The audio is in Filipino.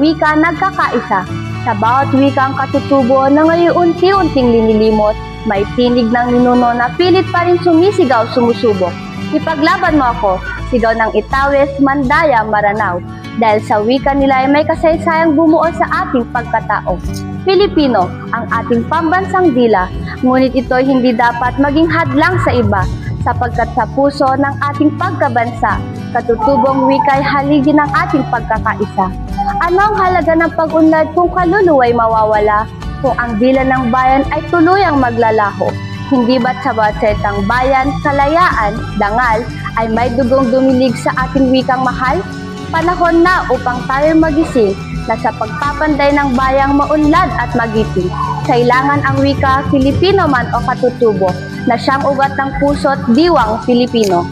wika nagkakaisa. Sa bawat wikang katutubo na ngayon unti-unting linilimot, may tinig ng ninuno na pilit pa rin sumisigaw, sumusubok. Ipaglaban mo ako, sigaw ng Itawes, Mandaya, Maranao. Dahil sa wika nila ay may kasaysayang bumuo sa ating pagkatao. Pilipino, ang ating pambansang dila, ngunit ito'y hindi dapat maging hadlang sa iba, sapagkat sa puso ng ating pagkabansa, katutubong wika'y haligi ng ating pagkakaisa. Ano ang halaga ng pag-unlad kung kaluluwa'y mawawala, kung ang dila ng bayan ay tuluyang maglalaho? Hindi ba't sa batsetang bayan, kalayaan, dangal, ay may dugong dumilig sa ating wikang mahal? Panahon na upang tayo magising na sa pagpapanday ng bayang maunlad at magiting. Kailangan ang wika, Filipino man o katutubo, na siyang ugat ng puso't diwang Pilipino.